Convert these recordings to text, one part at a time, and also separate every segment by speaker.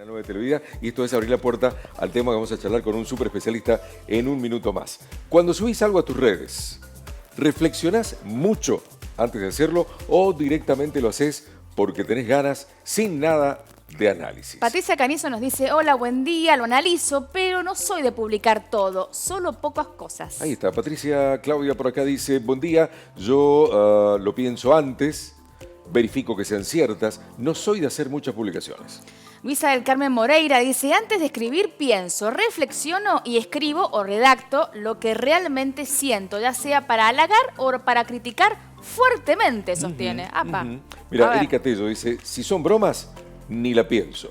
Speaker 1: Canal 9 Televida, y esto es abrir la puerta al tema que vamos a charlar con un súper especialista en un minuto más. Cuando subís algo a tus redes, ¿reflexionás mucho antes de hacerlo o directamente lo haces porque tenés ganas sin nada de análisis?
Speaker 2: Patricia Canizo nos dice: hola, buen día, lo analizo, pero no soy de publicar todo, solo pocas cosas.
Speaker 1: Ahí está, Patricia Claudia por acá dice: buen día, yo lo pienso antes, verifico que sean ciertas, no soy de hacer muchas publicaciones.
Speaker 2: Luisa del Carmen Moreira dice: antes de escribir pienso, reflexiono y escribo o redacto lo que realmente siento, ya sea para halagar o para criticar fuertemente, sostiene.
Speaker 1: Mira, Erika Tello dice: si son bromas, ni la pienso.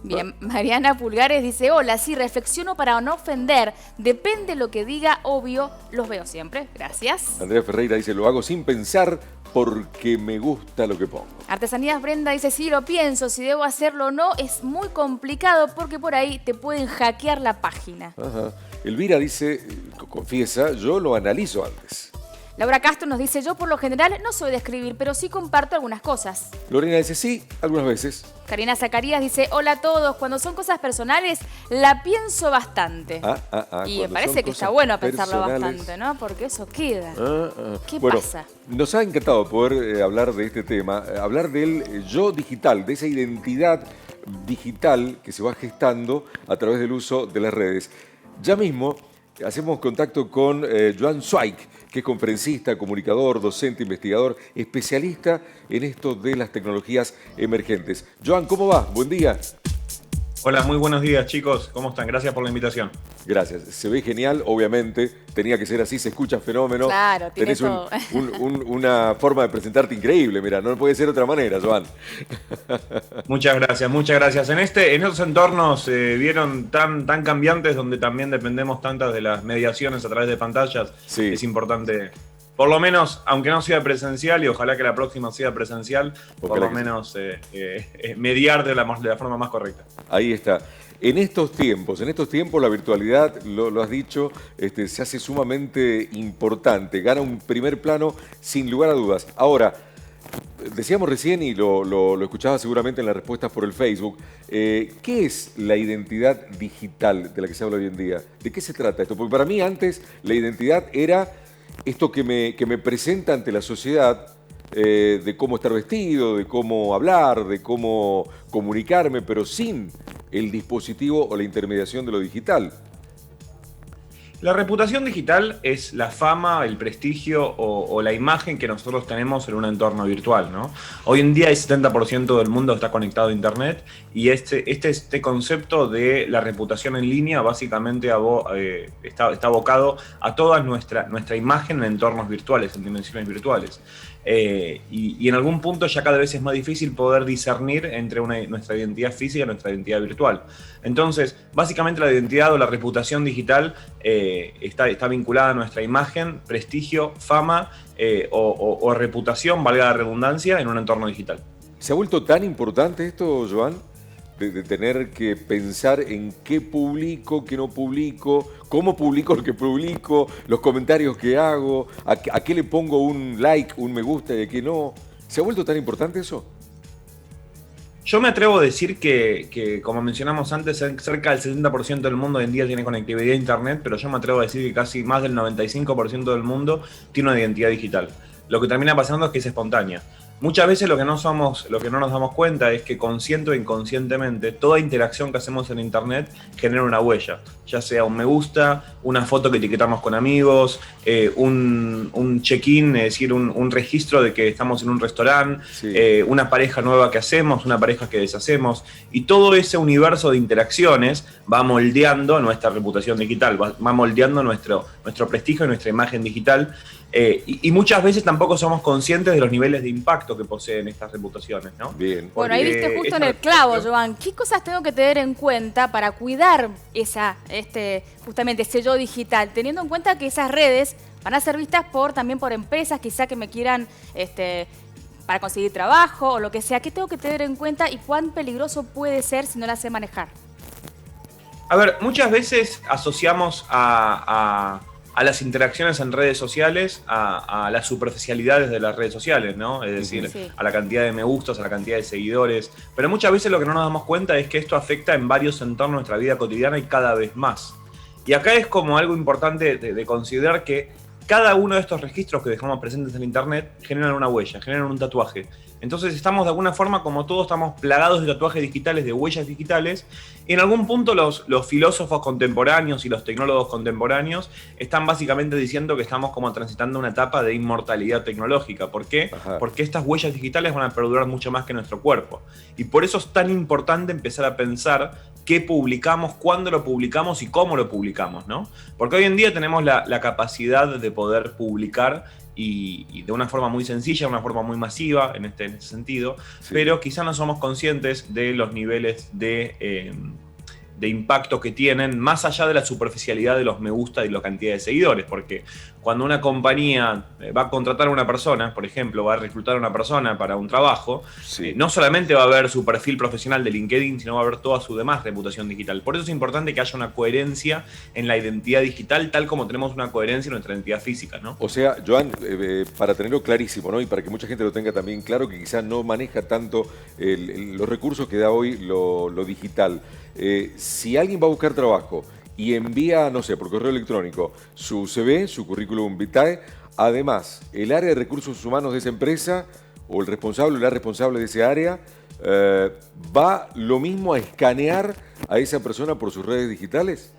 Speaker 2: Bien, Mariana Pulgares dice: hola, sí, reflexiono para no ofender, depende lo que diga, obvio, los veo siempre, gracias.
Speaker 1: Andrea Ferreira dice: lo hago sin pensar porque me gusta lo que pongo.
Speaker 2: Artesanías Brenda dice: sí, lo pienso, si debo hacerlo o no, es muy complicado porque por ahí te pueden hackear la página.
Speaker 1: Ajá. Elvira dice, confiesa, yo lo analizo antes.
Speaker 2: Laura Castro nos dice: yo por lo general no soy de escribir, pero sí comparto algunas cosas.
Speaker 1: Lorena dice: sí, algunas veces.
Speaker 2: Karina Zacarías dice: hola a todos, cuando son cosas personales la pienso bastante. Y me parece que está bueno pensarlo bastante, ¿no? Porque eso queda. ¿Qué pasa?
Speaker 1: Nos ha encantado poder hablar de este tema, hablar del yo digital, de esa identidad digital que se va gestando a través del uso de las redes. Ya mismo hacemos contacto con Joan Zweig, que es conferencista, comunicador, docente, investigador, especialista en esto de las tecnologías emergentes. Joan, ¿cómo va? Buen día.
Speaker 3: Hola, muy buenos días, chicos. ¿Cómo están? Gracias por la invitación.
Speaker 1: Gracias. Se ve genial, obviamente. Tenía que ser así, se escucha fenómeno.
Speaker 2: Claro, tiene
Speaker 1: Tenés
Speaker 2: todo.
Speaker 1: una forma de presentarte increíble, mira, no puede ser de otra manera, Joan.
Speaker 3: Muchas gracias, muchas gracias. En estos entornos vieron tan cambiantes, donde también dependemos tantas de las mediaciones a través de pantallas,
Speaker 1: sí.
Speaker 3: Es importante, por lo menos, aunque no sea presencial, y ojalá que la próxima sea presencial, por lo menos mediar de la forma más correcta.
Speaker 1: Ahí está. En estos tiempos la virtualidad, lo has dicho, se hace sumamente importante, gana un primer plano sin lugar a dudas. Ahora, decíamos recién, y lo escuchaba seguramente en las respuestas por el Facebook, ¿qué es la identidad digital de la que se habla hoy en día? ¿De qué se trata esto? Porque para mí antes la identidad era esto que me presenta ante la sociedad, de cómo estar vestido, de cómo hablar, de cómo comunicarme, pero sin el dispositivo o la intermediación de lo digital.
Speaker 3: La reputación digital es la fama, el prestigio o la imagen que nosotros tenemos en un entorno virtual, ¿no? Hoy en día el 70% del mundo está conectado a Internet y este concepto de la reputación en línea básicamente está abocado a toda nuestra imagen en entornos virtuales, en dimensiones virtuales. Y en algún punto ya cada vez es más difícil poder discernir entre nuestra identidad física y nuestra identidad virtual. Entonces, básicamente la identidad o la reputación digital está vinculada a nuestra imagen, prestigio, fama o reputación, valga la redundancia, en un entorno digital.
Speaker 1: ¿Se ha vuelto tan importante esto, Joan? De tener que pensar en qué publico, qué no publico, cómo publico lo que publico, los comentarios que hago, a qué le pongo un like, un me gusta y a qué no. ¿Se ha vuelto tan importante eso?
Speaker 3: Yo me atrevo a decir que, como mencionamos antes, cerca del 70% del mundo hoy en día tiene conectividad a Internet, pero yo me atrevo a decir que casi más del 95% del mundo tiene una identidad digital. Lo que termina pasando es que es espontánea. Muchas veces lo que no nos damos cuenta es que consciente o inconscientemente toda interacción que hacemos en Internet genera una huella, ya sea un me gusta, una foto que etiquetamos con amigos, un check-in, es decir, un registro de que estamos en un restaurante, sí. Una pareja nueva que hacemos, una pareja que deshacemos, y todo ese universo de interacciones va moldeando nuestra reputación digital, va moldeando nuestro prestigio y nuestra imagen digital. Y muchas veces tampoco somos conscientes de los niveles de impacto que poseen estas reputaciones, ¿no?
Speaker 1: Bien.
Speaker 2: Bueno, ahí viste justo en el clavo, Joan. ¿Qué cosas tengo que tener en cuenta para cuidar justamente ese yo digital? Teniendo en cuenta que esas redes van a ser vistas también por empresas, quizá que me quieran para conseguir trabajo o lo que sea. ¿Qué tengo que tener en cuenta y cuán peligroso puede ser si no la sé manejar?
Speaker 3: A ver, muchas veces asociamos a a las interacciones en redes sociales, a las superficialidades de las redes sociales, ¿no? Es decir,
Speaker 2: Sí.
Speaker 3: a la cantidad de me gustas, a la cantidad de seguidores. Pero muchas veces lo que no nos damos cuenta es que esto afecta en varios entornos de nuestra vida cotidiana y cada vez más. Y acá es como algo importante de considerar que cada uno de estos registros que dejamos presentes en Internet generan una huella, generan un tatuaje. Entonces estamos de alguna forma, como todos, estamos plagados de tatuajes digitales, de huellas digitales, y en algún punto los filósofos contemporáneos y los tecnólogos contemporáneos están básicamente diciendo que estamos como transitando una etapa de inmortalidad tecnológica. ¿Por qué?
Speaker 1: Ajá.
Speaker 3: Porque estas huellas digitales van a perdurar mucho más que nuestro cuerpo. Y por eso es tan importante empezar a pensar qué publicamos, cuándo lo publicamos y cómo lo publicamos, ¿no? Porque hoy en día tenemos la capacidad de poder publicar y de una forma muy sencilla, de una forma muy masiva en este sentido,
Speaker 1: Sí.
Speaker 3: pero quizá no somos conscientes de los niveles de impacto que tienen, más allá de la superficialidad de los me gusta y la cantidad de seguidores, porque cuando una compañía va a contratar a una persona, por ejemplo, va a reclutar a una persona para un trabajo,
Speaker 1: Sí.
Speaker 3: no solamente va a ver su perfil profesional de LinkedIn, sino va a ver toda su demás reputación digital. Por eso es importante que haya una coherencia en la identidad digital, tal como tenemos una coherencia en nuestra identidad física, ¿no?
Speaker 1: O sea, Joan, para tenerlo clarísimo, ¿no? Y para que mucha gente lo tenga también claro, que quizás no maneja tanto los recursos que da hoy lo digital. Si alguien va a buscar trabajo y envía, no sé, por correo electrónico, su CV, su currículum vitae, además, el área de recursos humanos de esa empresa, o el responsable o la responsable de ese área, ¿va lo mismo a escanear a esa persona por sus redes digitales?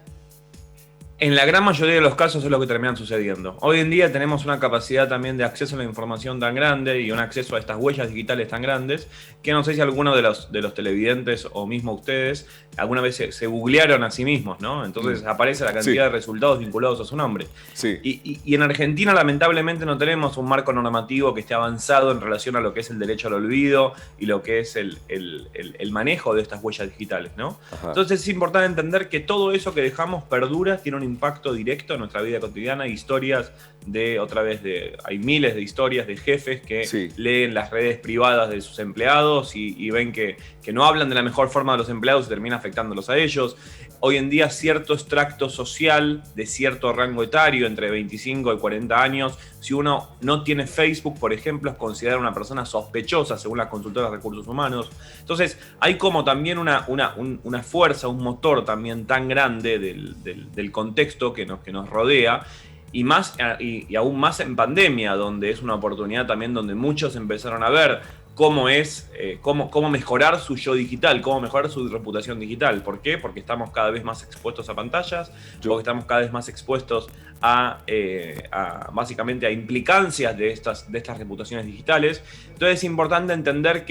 Speaker 3: En la gran mayoría de los casos es lo que terminan sucediendo. Hoy en día tenemos una capacidad también de acceso a la información tan grande y un acceso a estas huellas digitales tan grandes que no sé si alguno de los televidentes o mismo ustedes alguna vez se googlearon a sí mismos, ¿no? Entonces aparece la cantidad de resultados vinculados a su nombre.
Speaker 1: Sí.
Speaker 3: Y en Argentina lamentablemente no tenemos un marco normativo que esté avanzado en relación a lo que es el derecho al olvido y lo que es el manejo de estas huellas digitales, ¿no?
Speaker 1: Ajá.
Speaker 3: Entonces es importante entender que todo eso que dejamos perdura, tiene un impacto directo en nuestra vida cotidiana. Historias hay miles de historias de jefes que leen las redes privadas de sus empleados y ven que no hablan de la mejor forma de los empleados y termina afectándolos a ellos. Hoy en día cierto extracto social de cierto rango etario, entre 25 y 40 años, si uno no tiene Facebook, por ejemplo, es considerada una persona sospechosa según las consultoras de recursos humanos. Entonces hay como también una fuerza, un motor también tan grande del contexto que nos rodea, y aún más en pandemia, donde es una oportunidad también donde muchos empezaron a ver cómo mejorar su yo digital, cómo mejorar su reputación digital. ¿Por qué? Porque estamos cada vez más expuestos a pantallas, porque estamos cada vez más expuestos básicamente a implicancias de estas reputaciones digitales. Entonces es importante entender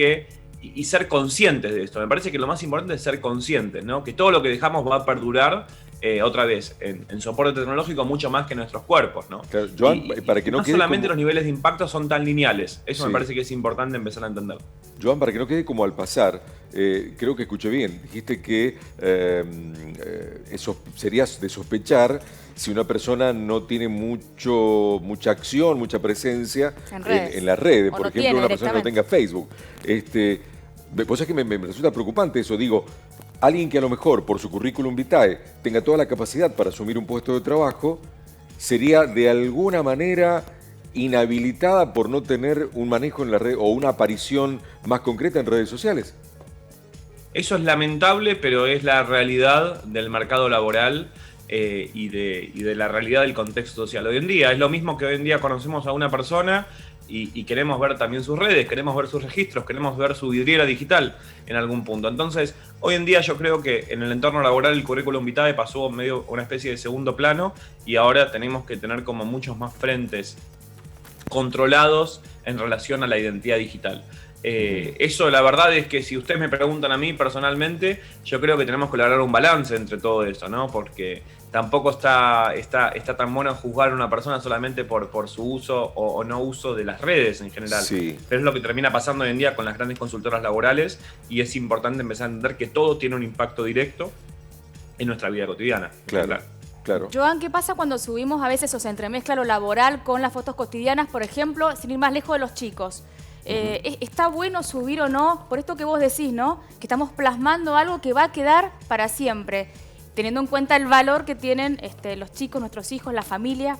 Speaker 3: y ser conscientes de esto. Me parece que lo más importante es ser conscientes, ¿no? Que todo lo que dejamos va a perdurar otra vez en soporte tecnológico mucho más que nuestros cuerpos, ¿no?
Speaker 1: Claro, Joan, para que no quede
Speaker 3: solamente
Speaker 1: como...
Speaker 3: los niveles de impacto son tan lineales. Eso
Speaker 1: Sí.
Speaker 3: me parece que es importante empezar a entender.
Speaker 1: Joan, para que no quede como al pasar, creo que escuché bien. Dijiste que eso sería de sospechar si una persona no tiene mucha acción, mucha presencia en las redes.
Speaker 2: O
Speaker 1: Por
Speaker 2: no
Speaker 1: ejemplo,
Speaker 2: tiene
Speaker 1: una persona que no tenga Facebook. Vos sabés que me resulta preocupante eso. Digo, alguien que a lo mejor por su currículum vitae tenga toda la capacidad para asumir un puesto de trabajo, sería de alguna manera inhabilitada por no tener un manejo en la red o una aparición más concreta en redes sociales.
Speaker 3: Eso es lamentable, pero es la realidad del mercado laboral y de la realidad del contexto social. Hoy en día es lo mismo que hoy en día conocemos a una persona y queremos ver también sus redes, queremos ver sus registros, queremos ver su vidriera digital en algún punto. Entonces, hoy en día yo creo que en el entorno laboral el currículum vitae pasó medio una especie de segundo plano y ahora tenemos que tener como muchos más frentes controlados en relación a la identidad digital. Eso la verdad es que si ustedes me preguntan a mí personalmente, yo creo que tenemos que lograr un balance entre todo esto, ¿no? Porque tampoco está tan bueno juzgar a una persona solamente por su uso o no uso de las redes en general.
Speaker 1: Sí.
Speaker 3: Pero es lo que termina pasando hoy en día con las grandes consultoras laborales y es importante empezar a entender que todo tiene un impacto directo en nuestra vida cotidiana.
Speaker 1: Claro.
Speaker 2: Joan, ¿qué pasa cuando subimos a veces o se entremezcla lo laboral con las fotos cotidianas, por ejemplo, sin ir más lejos de los chicos? ¿Está bueno subir o no? Por esto que vos decís, ¿no? Que estamos plasmando algo que va a quedar para siempre. teniendo en cuenta el valor que tienen los chicos, nuestros hijos, la familia.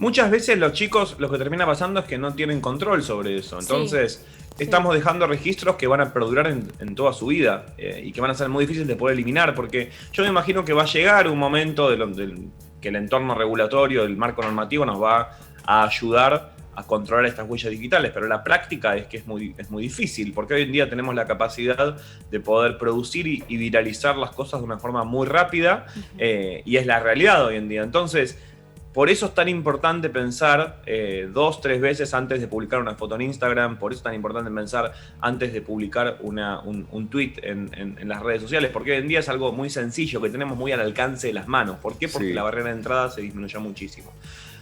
Speaker 3: Muchas veces los chicos lo que termina pasando es que no tienen control sobre eso. Entonces, estamos dejando registros que van a perdurar en toda su vida y que van a ser muy difíciles de poder eliminar, porque yo me imagino que va a llegar un momento que el entorno regulatorio, el marco normativo nos va a ayudar a controlar estas huellas digitales, pero la práctica es que es muy difícil, porque hoy en día tenemos la capacidad de poder producir y viralizar las cosas de una forma muy rápida, y es la realidad hoy en día. Entonces, por eso es tan importante pensar 2, 3 veces antes de publicar una foto en Instagram, por eso es tan importante pensar antes de publicar un tweet en las redes sociales, porque hoy en día es algo muy sencillo, que tenemos muy al alcance de las manos. ¿Por qué? Porque la barrera de entrada se disminuyó muchísimo.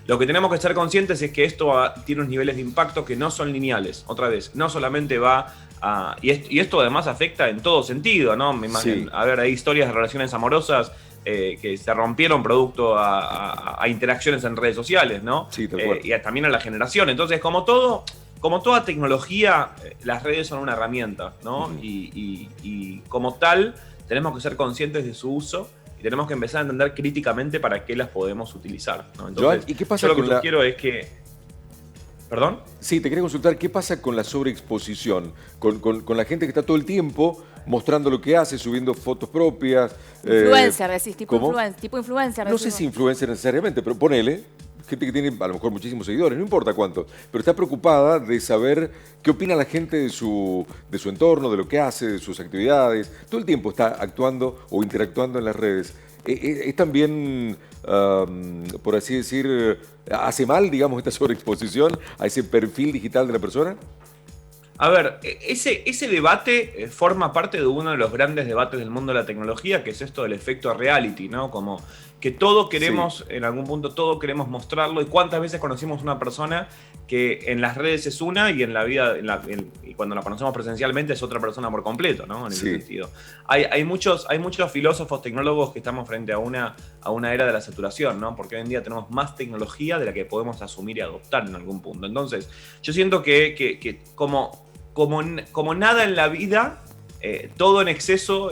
Speaker 3: Lo que tenemos que ser conscientes es que esto tiene unos niveles de impacto que no son lineales. Otra vez, no solamente va a... Y esto además afecta en todo sentido, ¿no? Me imagino, a ver, hay historias de relaciones amorosas que se rompieron producto a interacciones en redes sociales, ¿no?
Speaker 1: Sí,
Speaker 3: y también a la generación. Entonces, como toda tecnología, las redes son una herramienta, ¿no? Y como tal, tenemos que ser conscientes de su uso y tenemos que empezar a entender críticamente para qué las podemos utilizar, ¿no? Entonces,
Speaker 1: Joan, ¿y qué pasa
Speaker 3: yo lo que quiero es que... ¿Perdón?
Speaker 1: Sí, te quería consultar, ¿qué pasa con la sobreexposición? Con la gente que está todo el tiempo mostrando lo que hace, subiendo fotos propias.
Speaker 2: Influencer, decís, tipo influencer.
Speaker 1: No sé si influencer necesariamente, pero ponele, gente que tiene a lo mejor muchísimos seguidores, no importa cuántos, pero está preocupada de saber qué opina la gente de su entorno, de lo que hace, de sus actividades. Todo el tiempo está actuando o interactuando en las redes. ¿Es también, por así decir, hace mal, digamos, esta sobreexposición a ese perfil digital de la persona?
Speaker 3: A ver, ese debate forma parte de uno de los grandes debates del mundo de la tecnología, que es esto del efecto reality, ¿no? Como que todo queremos, en algún punto, todo queremos mostrarlo. ¿Y cuántas veces conocimos una persona que en las redes es una y en la vida, y cuando la conocemos presencialmente es otra persona por completo, ¿no? En ese sentido. Hay muchos filósofos, tecnólogos que estamos frente a una era de la saturación, ¿no? Porque hoy en día tenemos más tecnología de la que podemos asumir y adoptar en algún punto. Entonces, yo siento que como nada en la vida, todo en exceso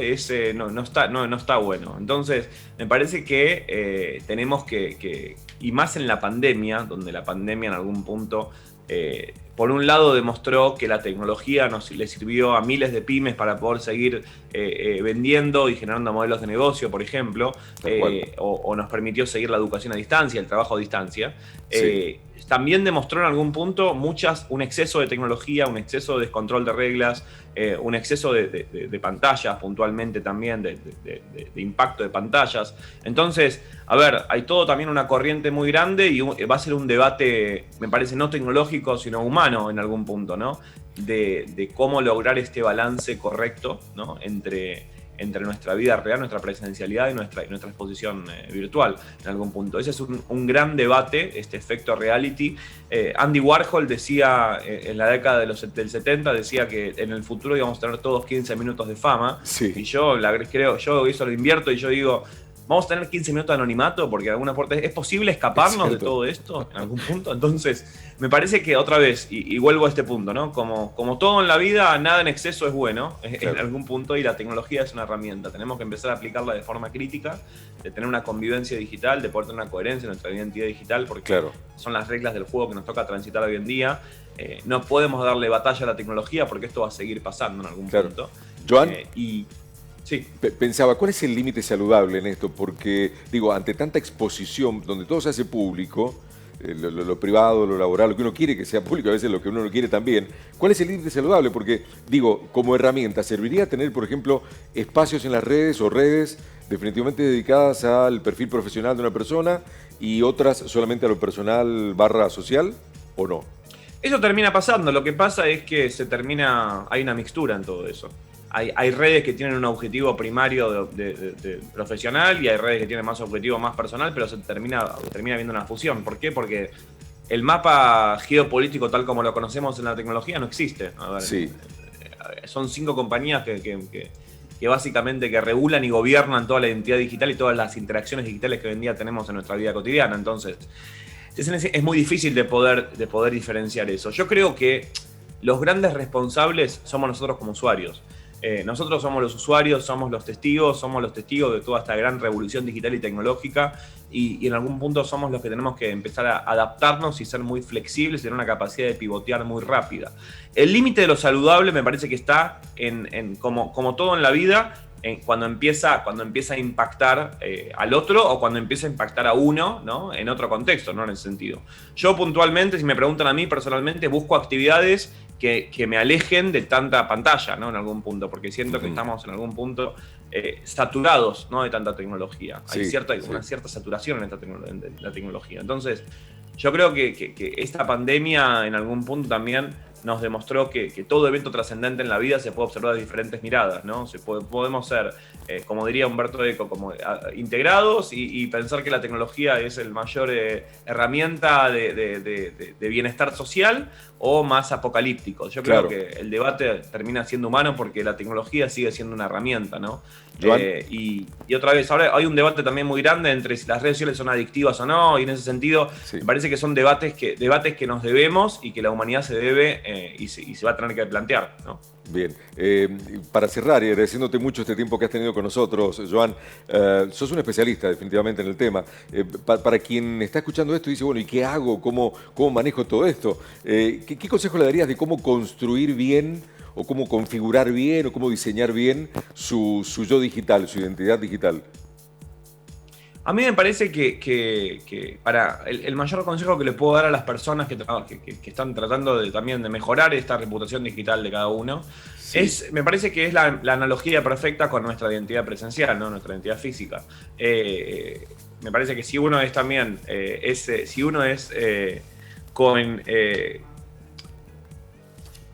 Speaker 3: no está bueno. Entonces, me parece que tenemos que, y más en la pandemia, donde la pandemia en algún punto, por un lado demostró que la tecnología le sirvió a miles de pymes para poder seguir vendiendo y generando modelos de negocio, por ejemplo, o nos permitió seguir la educación a distancia, el trabajo a distancia. También demostró en algún punto un exceso de tecnología, un exceso de descontrol de reglas, un exceso de pantallas puntualmente también, de impacto de pantallas. Entonces, a ver, hay todo también una corriente muy grande y va a ser un debate, me parece, no tecnológico, sino humano en algún punto, ¿no? De cómo lograr este balance correcto, ¿no? entre nuestra vida real, nuestra presencialidad y nuestra exposición virtual en algún punto. Ese es un gran debate, este efecto reality. Andy Warhol decía en la década del 70, decía que en el futuro íbamos a tener todos 15 minutos de fama. Y yo yo eso lo invierto y yo digo, vamos a tener 15 minutos de anonimato porque de alguna parte es posible escaparnos de todo esto en algún punto. Entonces, me parece que otra vez, y vuelvo a este punto, ¿no? Como todo en la vida, nada en exceso es bueno en algún punto, y la tecnología es una herramienta. Tenemos que empezar a aplicarla de forma crítica, de tener una convivencia digital, de poder tener una coherencia en nuestra identidad digital, porque son las reglas del juego que nos toca transitar hoy en día. No podemos darle batalla a la tecnología porque esto va a seguir pasando en algún punto.
Speaker 1: Joan,
Speaker 3: sí.
Speaker 1: Pensaba, ¿cuál es el límite saludable en esto? Porque, digo, ante tanta exposición, donde todo se hace público, lo privado, lo laboral, lo que uno quiere que sea público, a veces lo que uno no quiere también, ¿cuál es el límite saludable? Porque, digo, como herramienta, ¿serviría tener, por ejemplo, espacios en las redes o redes definitivamente dedicadas al perfil profesional de una persona y otras solamente a lo personal / social, o no?
Speaker 3: Eso termina pasando. Lo que pasa es que hay una mixtura en todo eso. Hay redes que tienen un objetivo primario de profesional y hay redes que tienen más objetivo más personal, pero se termina viendo una fusión. ¿Por qué? Porque el mapa geopolítico tal como lo conocemos en la tecnología no existe. A ver, son 5 compañías que básicamente que regulan y gobiernan toda la identidad digital y todas las interacciones digitales que hoy en día tenemos en nuestra vida cotidiana. Entonces, es muy difícil de poder diferenciar eso. Yo creo que los grandes responsables somos nosotros como usuarios. Nosotros somos los usuarios, somos los testigos de toda esta gran revolución digital y tecnológica y en algún punto somos los que tenemos que empezar a adaptarnos y ser muy flexibles y tener una capacidad de pivotear muy rápida. El límite de lo saludable me parece que está como todo en la vida, cuando empieza a impactar al otro o cuando empieza a impactar a uno, ¿no? En otro contexto, ¿no? En ese sentido. Yo puntualmente, si me preguntan a mí personalmente, busco actividades que me alejen de tanta pantalla, ¿no? En algún punto, porque siento que estamos en algún punto saturados, ¿no? De tanta tecnología. Hay una cierta saturación en la tecnología. Entonces, yo creo que esta pandemia en algún punto también nos demostró que todo evento trascendente en la vida se puede observar de diferentes miradas, ¿no? Podemos ser, como diría Humberto Eco, como integrados y pensar que la tecnología es el mayor herramienta de bienestar social o más apocalíptico. Yo creo que el debate termina siendo humano porque la tecnología sigue siendo una herramienta, ¿no? Y otra vez, ahora hay un debate también muy grande entre si las redes sociales son adictivas o no, y en ese sentido me parece que son debates que nos debemos y que la humanidad se debe y se va a tener que plantear, ¿no?
Speaker 1: Bien, para cerrar y agradeciéndote mucho este tiempo que has tenido con nosotros, Joan, sos un especialista definitivamente en el tema. Para quien está escuchando esto y dice, bueno, ¿y qué hago? ¿Cómo manejo todo esto? ¿Qué consejo le darías de cómo construir bien o cómo configurar bien o cómo diseñar bien su yo digital, su identidad digital?
Speaker 3: A mí me parece que para el mayor consejo que le puedo dar a las personas que están tratando también de mejorar esta reputación digital de cada uno, me parece que es la analogía perfecta con nuestra identidad presencial, ¿no? Nuestra identidad física. Me parece que si uno es también,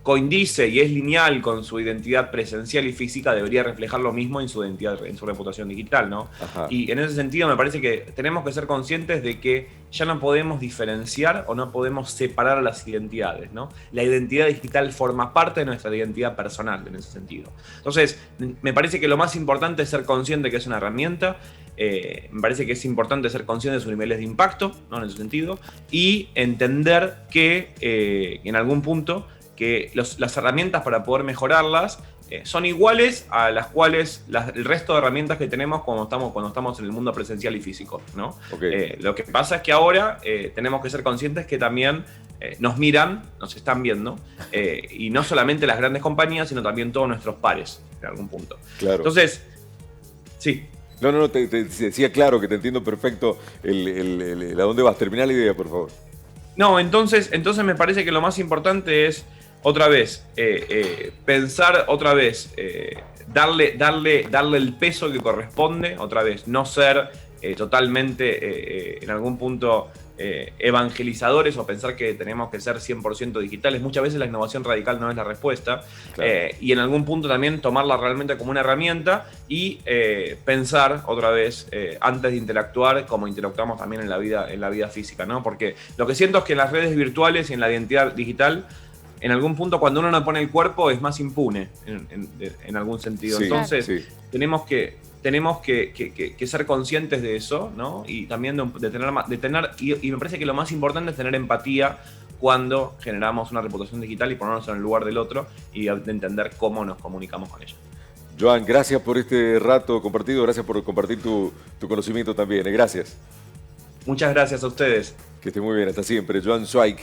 Speaker 3: coincide y es lineal con su identidad presencial y física, debería reflejar lo mismo en su identidad, en su reputación digital, ¿no? Ajá. Y en ese sentido me parece que tenemos que ser conscientes de que ya no podemos diferenciar o no podemos separar a las identidades, ¿no? La identidad digital forma parte de nuestra identidad personal en ese sentido. Entonces, me parece que lo más importante es ser consciente que es una herramienta. Me parece que es importante ser consciente de sus niveles de impacto, ¿no? En ese sentido, y entender que en algún punto que las herramientas para poder mejorarlas son iguales a las cuales el resto de herramientas que tenemos cuando estamos en el mundo presencial y físico, ¿no? Lo que pasa es que ahora tenemos que ser conscientes que también nos miran, nos están viendo, y no solamente las grandes compañías, sino también todos nuestros pares, en algún punto.
Speaker 1: Claro.
Speaker 3: Entonces, sí.
Speaker 1: No, te decía claro que te entiendo perfecto a dónde vas. Terminá la idea, por favor.
Speaker 3: No, entonces me parece que lo más importante es otra vez, pensar otra vez, darle el peso que corresponde, otra vez, no ser totalmente en algún punto evangelizadores o pensar que tenemos que ser 100% digitales. Muchas veces la innovación radical no es la respuesta. Claro. Y en algún punto también tomarla realmente como una herramienta y pensar otra vez antes de interactuar como interactuamos también en la vida física, ¿no? Porque lo que siento es que en las redes virtuales y en la identidad digital, en algún punto cuando uno no pone el cuerpo es más impune en algún sentido. Sí, entonces tenemos que ser conscientes de eso, ¿no? Y también y me parece que lo más importante es tener empatía cuando generamos una reputación digital y ponernos en el lugar del otro y de entender cómo nos comunicamos con ella.
Speaker 1: Joan, gracias por este rato compartido, gracias por compartir tu conocimiento también. Gracias.
Speaker 3: Muchas gracias a ustedes.
Speaker 1: Que esté muy bien, hasta siempre. Joan Zweig.